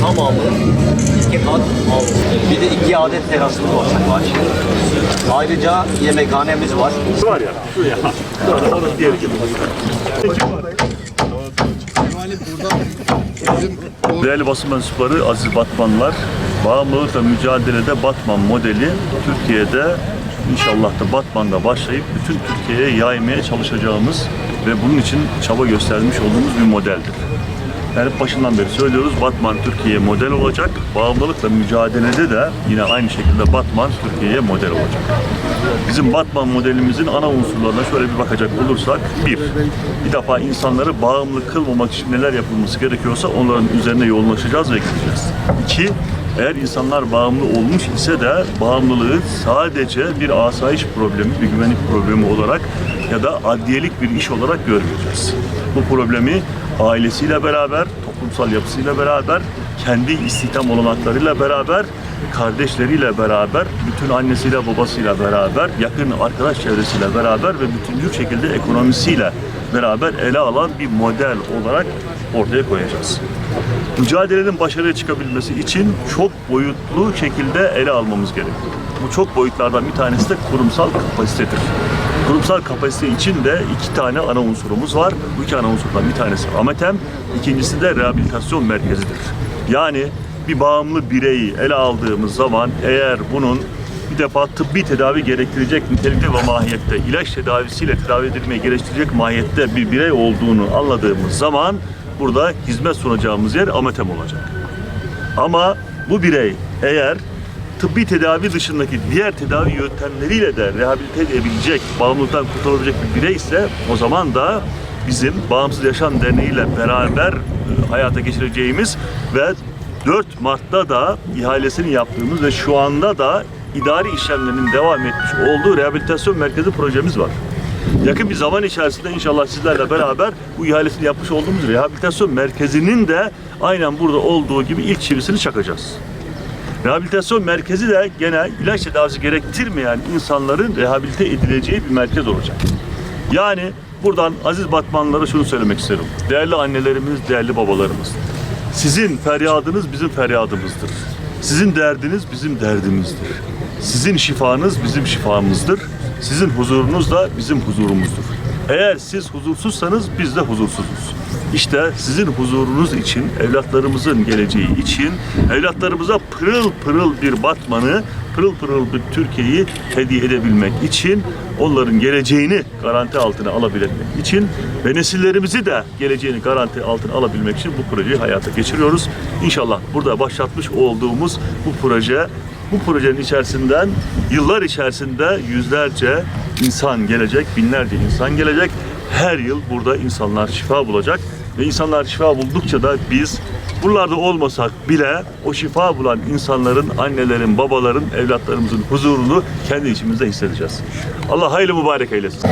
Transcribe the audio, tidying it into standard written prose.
Tamamı 2 kat altı. Bir de 2 adet terasımız olacak var. Ayrıca yemekhanemiz var. Var ya, şu ya. Onun diğeri gibi. Değerli basın mensupları, aziz Batmanlılar, bağımlılıkla mücadelede Batman modeli Türkiye'de inşallah da Batman'da başlayıp bütün Türkiye'ye yaymaya çalışacağımız ve bunun için çaba göstermiş olduğumuz bir modeldir. Yani başından beri söylüyoruz, Batman Türkiye'ye model olacak. Bağımlılıkla mücadelede de yine aynı şekilde Batman Türkiye'ye model olacak. Bizim Batman modelimizin ana unsurlarına şöyle bir bakacak olursak, bir defa insanları bağımlı kılmamak için neler yapılması gerekiyorsa onların üzerine yoğunlaşacağız ve gideceğiz. 2, eğer insanlar bağımlı olmuş ise de bağımlılığı sadece bir asayiş problemi, bir güvenlik problemi olarak ya da adliyelik bir iş olarak görmeyeceğiz. Bu problemi ailesiyle beraber, toplumsal yapısıyla beraber, kendi istihdam olanaklarıyla beraber, kardeşleriyle beraber, bütün annesiyle babasıyla beraber, yakın arkadaş çevresiyle beraber ve bütüncül şekilde ekonomisiyle beraber ele alan bir model olarak ortaya koyacağız. Mücadelenin başarıya çıkabilmesi için çok boyutlu şekilde ele almamız gerekiyor. Bu çok boyutlardan bir tanesi de kurumsal kapasitedir. Kurumsal kapasite için de 2 tane ana unsurumuz var. Bu 2 ana unsurdan bir tanesi AMETEM, ikincisi de rehabilitasyon merkezidir. Yani bir bağımlı bireyi ele aldığımız zaman eğer bunun bir defa tıbbi tedavi gerektirecek nitelikte ve mahiyette, ilaç tedavisiyle tedavi edilmeyi gerektirecek mahiyette bir birey olduğunu anladığımız zaman burada hizmet sunacağımız yer AMETEM olacak. Ama bu birey eğer tıbbi tedavi dışındaki diğer tedavi yöntemleriyle de rehabilite edebilecek, bağımlılıktan kurtulabilecek bir birey ise o zaman da bizim Bağımsız Yaşam Derneği ile beraber hayata geçireceğimiz ve 4 Mart'ta da ihalesini yaptığımız ve şu anda da idari işlemlerinin devam etmiş olduğu rehabilitasyon merkezi projemiz var. Yakın bir zaman içerisinde inşallah sizlerle beraber bu ihalesini yapmış olduğumuz rehabilitasyon merkezinin de aynen burada olduğu gibi ilk çivisini çakacağız. Rehabilitasyon merkezi de gene ilaç tedavisi gerektirmeyen insanların rehabilite edileceği bir merkez olacak. Yani buradan aziz Batmanlılara şunu söylemek isterim. Değerli annelerimiz, değerli babalarımız. Sizin feryadınız bizim feryadımızdır. Sizin derdiniz bizim derdimizdir. Sizin şifanız bizim şifamızdır. Sizin huzurunuz da bizim huzurumuzdur. Eğer siz huzursuzsanız biz de huzursuzuz. İşte sizin huzurunuz için, evlatlarımızın geleceği için, evlatlarımıza pırıl pırıl bir Batman'ı, pırıl pırıl bir Türkiye'yi hediye edebilmek için, onların geleceğini garanti altına alabilmek için ve nesillerimizi de geleceğini garanti altına alabilmek için bu projeyi hayata geçiriyoruz. İnşallah burada başlatmış olduğumuz bu projenin içerisinden yıllar içerisinde yüzlerce insan gelecek, binlerce insan gelecek. Her yıl burada insanlar şifa bulacak ve insanlar şifa buldukça da biz buralarda olmasak bile o şifa bulan insanların, annelerin, babaların, evlatlarımızın huzurunu kendi içimizde hissedeceğiz. Allah hayırlı mübarek eylesin.